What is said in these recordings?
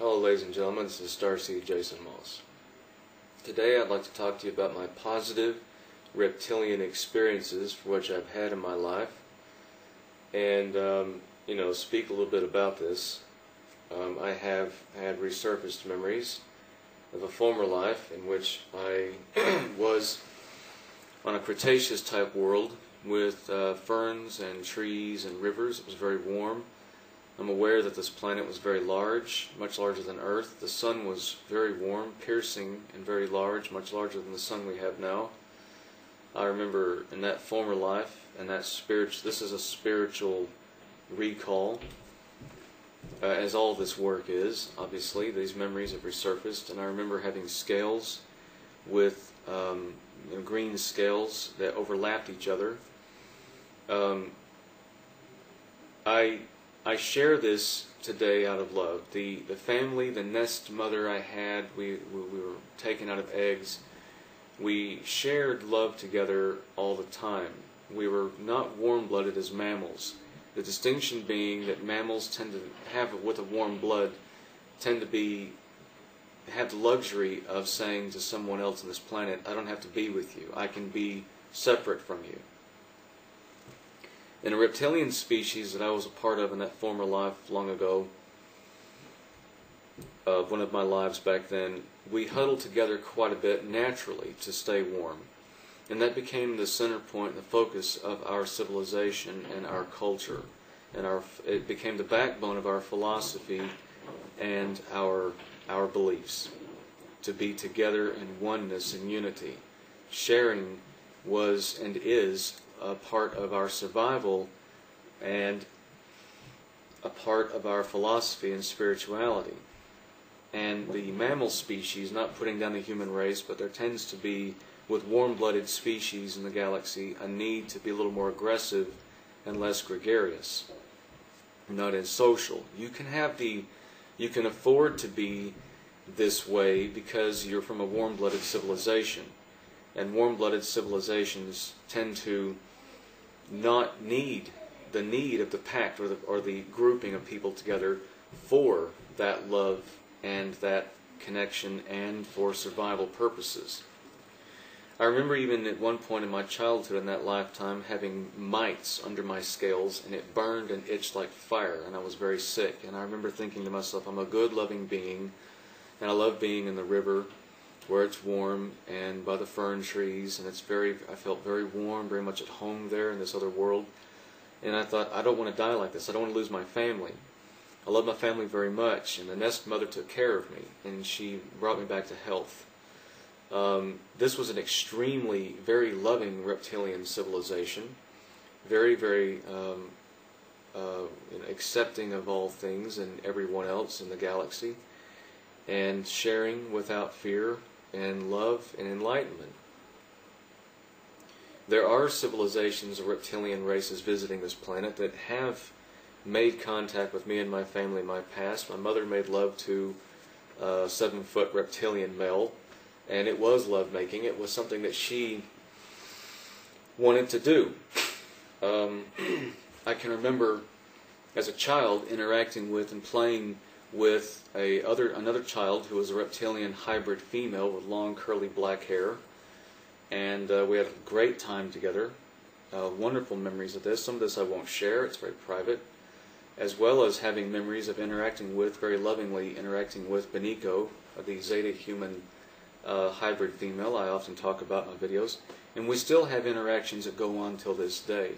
Hello ladies and gentlemen, this is Starseed Jason Moss. Today I'd like to talk to you about my positive reptilian experiences for which I've had in my life and speak a little bit about this. I have had resurfaced memories of a former life in which I was on a Cretaceous type world with ferns and trees and rivers. It was very warm. I'm aware that this planet was very large, much larger than Earth. The sun was very warm, piercing, and very large, much larger than the sun we have now. I remember in that former life, and this is a spiritual recall, as all this work is. Obviously, these memories have resurfaced, and I remember having scales with green scales that overlapped each other. I share this today out of love. The family, the nest mother I had, we were taken out of eggs. We shared love together all the time. We were not warm-blooded as mammals. The distinction being that mammals tend to have, with a warm blood, have the luxury of saying to someone else on this planet, I don't have to be with you. I can be separate from you. In a reptilian species that I was a part of in that former life long ago, one of my lives back then, we huddled together quite a bit naturally to stay warm. And that became the center point, the focus of our civilization and our culture. And it became the backbone of our philosophy and our beliefs. To be together in oneness and unity. Sharing was and is a part of our survival and a part of our philosophy and spirituality. And the mammal species, not putting down the human race, but there tends to be, with warm-blooded species in the galaxy, a need to be a little more aggressive and less gregarious, not as social. You can afford to be this way because you're from a warm-blooded civilization, and warm-blooded civilizations tend to not need the need of the pact or the grouping of people together for that love and that connection and for survival purposes. I remember even at one point in my childhood in that lifetime having mites under my scales, and it burned and itched like fire, and I was very sick. And I remember thinking to myself, I'm a good loving being, and I love being in the river where it's warm and by the fern trees, and I felt very warm, very much at home there in this other world. And I thought, I don't want to die like this. I don't want to lose my family. I love my family very much, and the nest mother took care of me, and she brought me back to health. This was an extremely, very loving reptilian civilization, very, very accepting of all things and everyone else in the galaxy, and sharing without fear and love and enlightenment. There are civilizations of reptilian races visiting this planet that have made contact with me and my family in my past. My mother made love to a 7-foot reptilian male, and it was lovemaking. It was something that she wanted to do. I can remember as a child interacting with and playing with another child who was a reptilian hybrid female with long curly black hair, and we had a great time together. Wonderful memories of this. Some of this I won't share, it's very private, as well as having memories of very lovingly interacting with Beniko, the Zeta human hybrid female I often talk about in my videos, and we still have interactions that go on till this day.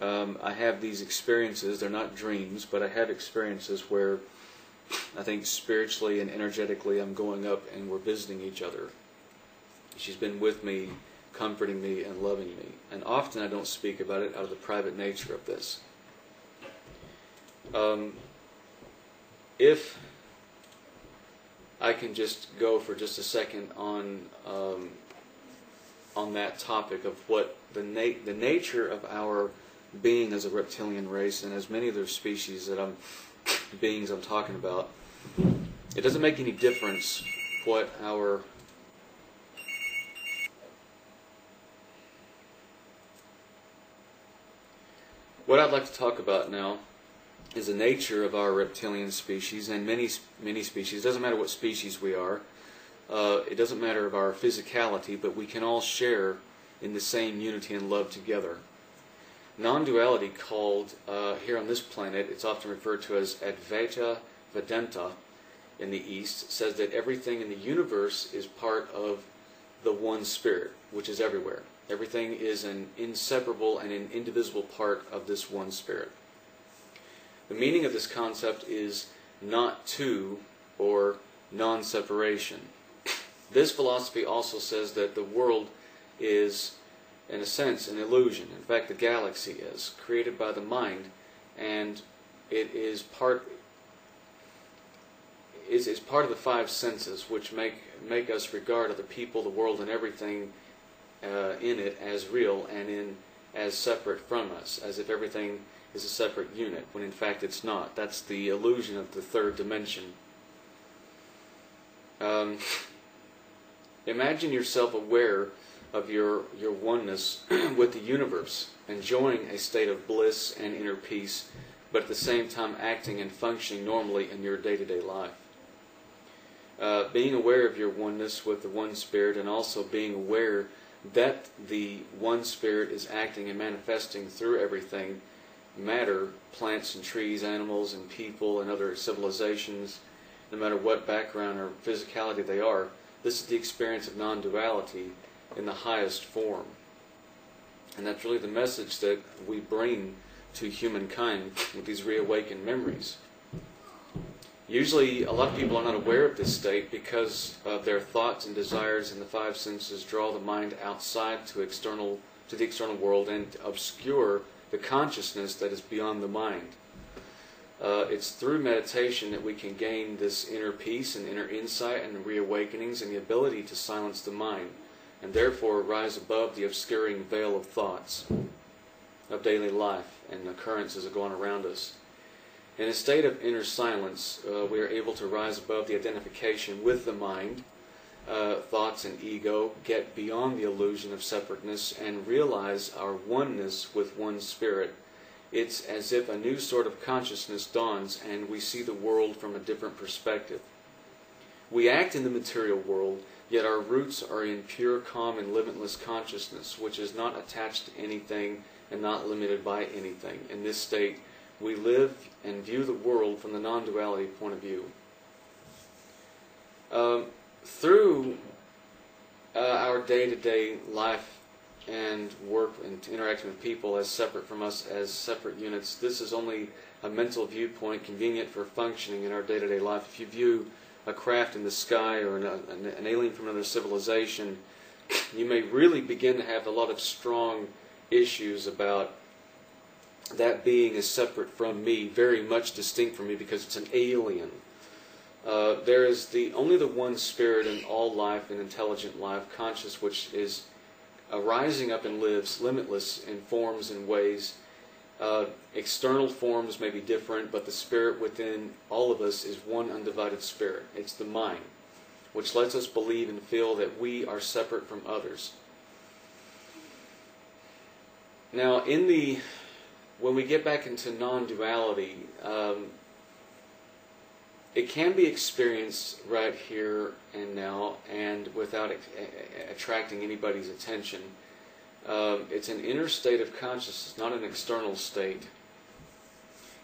I have these experiences, they're not dreams, but I have experiences where I think spiritually and energetically I'm going up and we're visiting each other. She's been with me, comforting me and loving me. And often I don't speak about it out of the private nature of this. If I can just go for just a second on that topic of what the nature of our being as a reptilian race and as many other species that I'm talking about, it doesn't make any difference what I'd like to talk about now is the nature of our reptilian species and many species. It doesn't matter what species we are. It doesn't matter of our physicality, but we can all share in the same unity and love together. Non-duality, called here on this planet, it's often referred to as Advaita Vedanta in the East, says that everything in the universe is part of the one spirit, which is everywhere. Everything is an inseparable and an indivisible part of this one spirit. The meaning of this concept is not two, or non-separation. This philosophy also says that the world is, in a sense, an illusion. In fact, the galaxy is created by the mind, and it is part of the five senses, which make us regard other people, the world, and everything in it as real and as separate from us, as if everything is a separate unit, when in fact it's not. That's the illusion of the third dimension. Imagine yourself aware of your oneness with the universe, enjoying a state of bliss and inner peace, but at the same time acting and functioning normally in your day-to-day life. Being aware of your oneness with the one spirit, and also being aware that the one spirit is acting and manifesting through everything, matter, plants and trees, animals and people and other civilizations, no matter what background or physicality they are. This is the experience of non-duality in the highest form. And that's really the message that we bring to humankind with these reawakened memories. Usually, a lot of people are not aware of this state because of their thoughts and desires in the five senses draw the mind outside to the external world and obscure the consciousness that is beyond the mind. It's through meditation that we can gain this inner peace and inner insight and reawakenings and the ability to silence the mind, and therefore rise above the obscuring veil of thoughts of daily life and occurrences that go on around us. In a state of inner silence, we are able to rise above the identification with the mind, thoughts and ego, get beyond the illusion of separateness, and realize our oneness with one spirit. It's as if a new sort of consciousness dawns and we see the world from a different perspective. We act in the material world, yet our roots are in pure, calm, and limitless consciousness, which is not attached to anything and not limited by anything. In this state, we live and view the world from the non-duality point of view. Through our day-to-day life and work and interacting with people as separate from us, as separate units, this is only a mental viewpoint convenient for functioning in our day-to-day life. If you view a craft in the sky or an alien from another civilization, you may really begin to have a lot of strong issues about that being is separate from me, very much distinct from me, because it's an alien. There is only the one spirit in all life, in intelligent life, conscious, which is rising up and lives limitless in forms and ways. External forms may be different, but the spirit within all of us is one undivided spirit. It's the mind, which lets us believe and feel that we are separate from others. Now, when we get back into non-duality, it can be experienced right here and now, and without attracting anybody's attention. It's an inner state of consciousness, not an external state.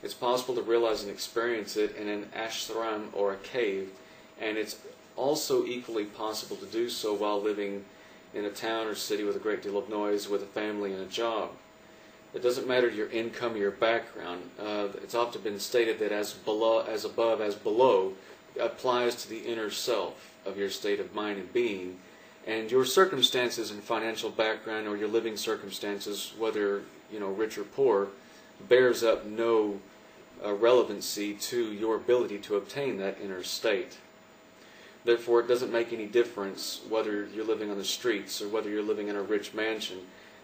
It's possible to realize and experience it in an ashram or a cave, and it's also equally possible to do so while living in a town or city with a great deal of noise, with a family and a job. It doesn't matter your income or your background. It's often been stated that as above, as below applies to the inner self of your state of mind and being. And your circumstances and financial background, or your living circumstances, whether rich or poor, bears up no relevancy to your ability to obtain that inner state. Therefore, it doesn't make any difference whether you're living on the streets or whether you're living in a rich mansion.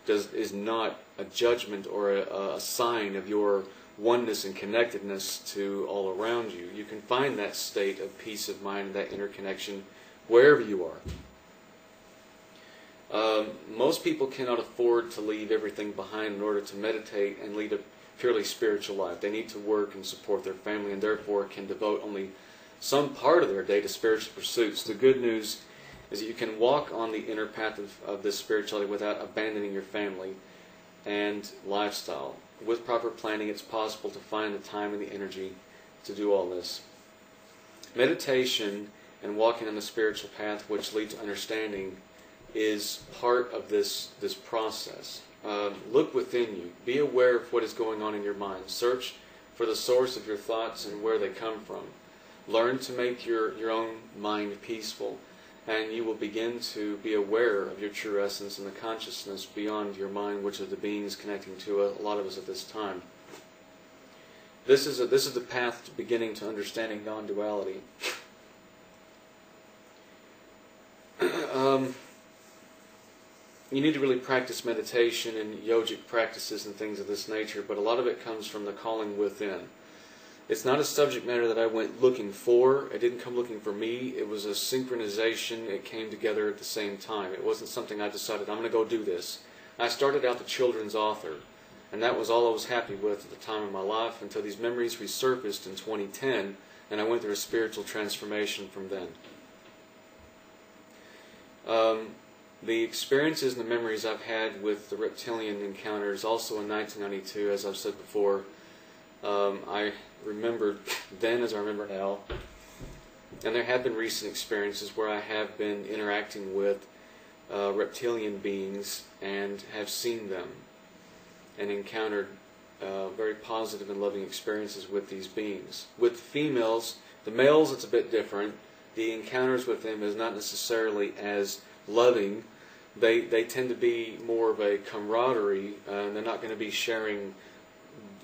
Is not a judgment or a sign of your oneness and connectedness to all around you. You can find that state of peace of mind, that interconnection, wherever you are. Most people cannot afford to leave everything behind in order to meditate and lead a purely spiritual life. They need to work and support their family, and therefore can devote only some part of their day to spiritual pursuits. The good news is that you can walk on the inner path of this spirituality without abandoning your family and lifestyle. With proper planning, it's possible to find the time and the energy to do all this. Meditation and walking on the spiritual path, which leads to understanding, is part of this process. Look within you. Be aware of what is going on in your mind. Search for the source of your thoughts and where they come from. Learn to make your own mind peaceful, and you will begin to be aware of your true essence and the consciousness beyond your mind, which are the beings connecting to a lot of us at this time. This is the path to beginning to understanding non-duality. You need to really practice meditation and yogic practices and things of this nature, but a lot of it comes from the calling within. It's not a subject matter that I went looking for. It didn't come looking for me. It was a synchronization. It came together at the same time. It wasn't something I decided, I'm going to go do this. I started out the children's author, and that was all I was happy with at the time of my life until these memories resurfaced in 2010, and I went through a spiritual transformation from then. The experiences and the memories I've had with the reptilian encounters, also in 1992, as I've said before, I remembered then as I remember now. And there have been recent experiences where I have been interacting with reptilian beings and have seen them and encountered very positive and loving experiences with these beings. With females, the males, it's a bit different. The encounters with them is not necessarily as loving. They tend to be more of a camaraderie, and they're not going to be sharing,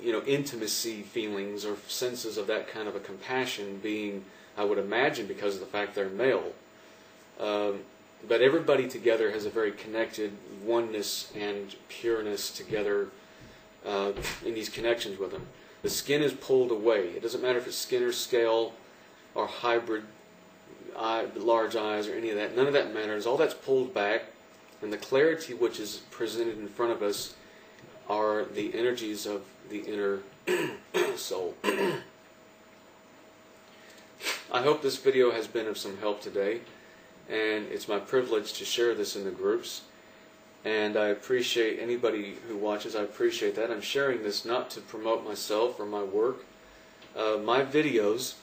intimacy feelings or senses of that kind of a compassion being, I would imagine, because of the fact they're male. But everybody together has a very connected oneness and pureness together in these connections with them. The skin is pulled away. It doesn't matter if it's skin or scale or hybrid large eyes or any of that. None of that matters. All that's pulled back, and the clarity which is presented in front of us are the energies of the inner soul. I hope this video has been of some help today, and it's my privilege to share this in the groups, and I appreciate anybody who watches. I appreciate that. I'm sharing this not to promote myself or my work. My videos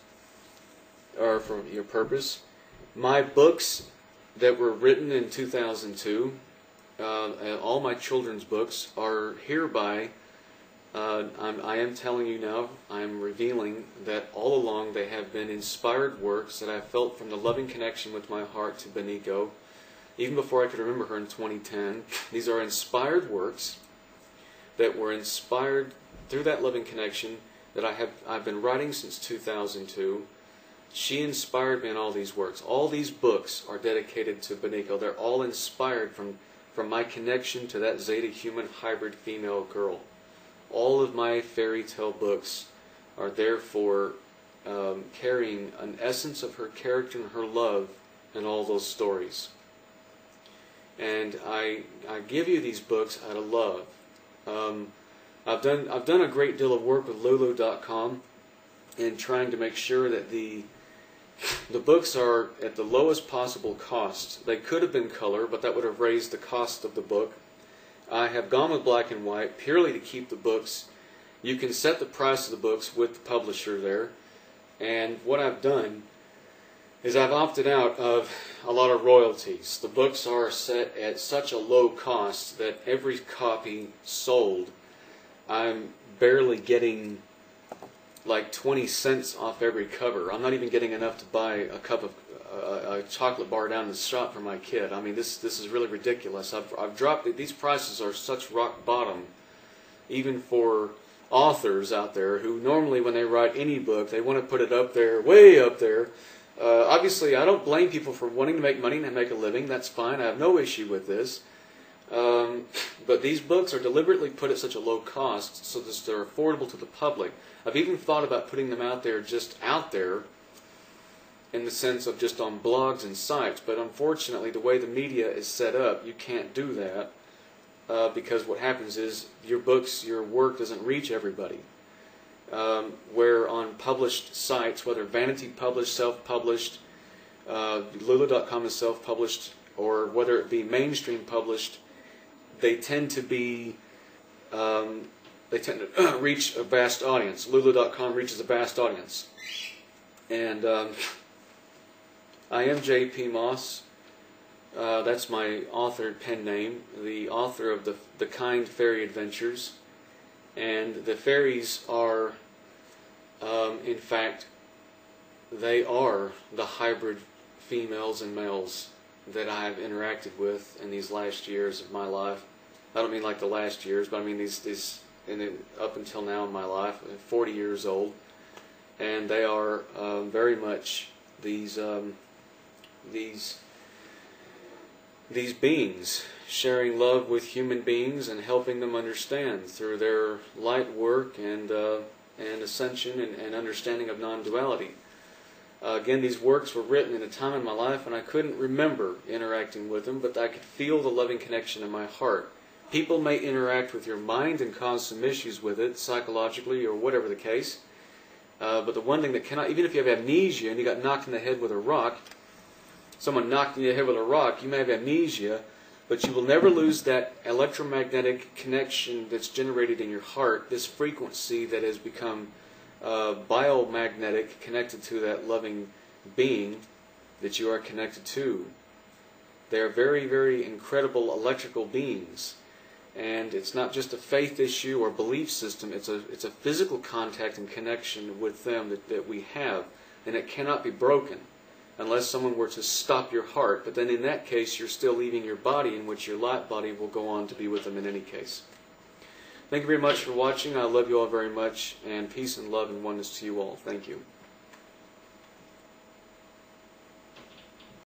are for your purpose. My books that were written in 2002, all my children's books are hereby, I am telling you now, I'm revealing that all along they have been inspired works that I felt from the loving connection with my heart to Beniko, even before I could remember her in 2010. These are inspired works that were inspired through that loving connection that I've been writing since 2002. She inspired me in all these works. All these books are dedicated to Beniko. They're all inspired from my connection to that Zeta human hybrid female girl. All of my fairy tale books are therefore carrying an essence of her character and her love in all those stories. And I give you these books out of love. I've done a great deal of work with Lulu.com in trying to make sure that the books are at the lowest possible cost. They could have been color, but that would have raised the cost of the book. I have gone with black and white purely to keep the books. You can set the price of the books with the publisher there. And what I've done is I've opted out of a lot of royalties. The books are set at such a low cost that every copy sold, I'm barely getting like 20 cents off every cover. I'm not even getting enough to buy a cup of a chocolate bar down in the shop for my kid. I mean, this is really ridiculous. I've dropped it. These prices are such rock bottom, even for authors out there who normally when they write any book, they want to put it up there, way up there. Obviously, I don't blame people for wanting to make money and make a living. That's fine. I have no issue with this. But these books are deliberately put at such a low cost so that they're affordable to the public. I've even thought about putting them out there, just out there, in the sense of just on blogs and sites. But unfortunately, the way the media is set up, you can't do that. because what happens is your books, your work doesn't reach everybody. Where on published sites, whether vanity published, self-published, Lulu.com is self-published, or whether it be mainstream published, they tend to be reach a vast audience. Lulu.com reaches a vast audience, and I am J.P. Moss. That's my author pen name, the author of the Kind Fairy Adventures. And the fairies are, in fact, they are the hybrid females and males that I have interacted with in these last years of my life. I don't mean like the last years, but I mean up until now in my life. I'm 40 years old, and they are very much these beings sharing love with human beings and helping them understand through their light work and ascension and understanding of non-duality. Again, these works were written in a time in my life when I couldn't remember interacting with them, but I could feel the loving connection in my heart. People may interact with your mind and cause some issues with it, psychologically or whatever the case, but the one thing that cannot, even if you have amnesia and you got knocked in the head with a rock, someone knocked in your head with a rock, you may have amnesia, but you will never lose that electromagnetic connection that's generated in your heart, this frequency that has become biomagnetic, connected to that loving being that you are connected to. They are very, very incredible electrical beings. And it's not just a faith issue or belief system, it's a physical contact and connection with them that we have, and it cannot be broken unless someone were to stop your heart. But then in that case, you're still leaving your body, in which your light body will go on to be with them in any case. Thank you very much for watching. I love you all very much, and peace and love and oneness to you all. Thank you.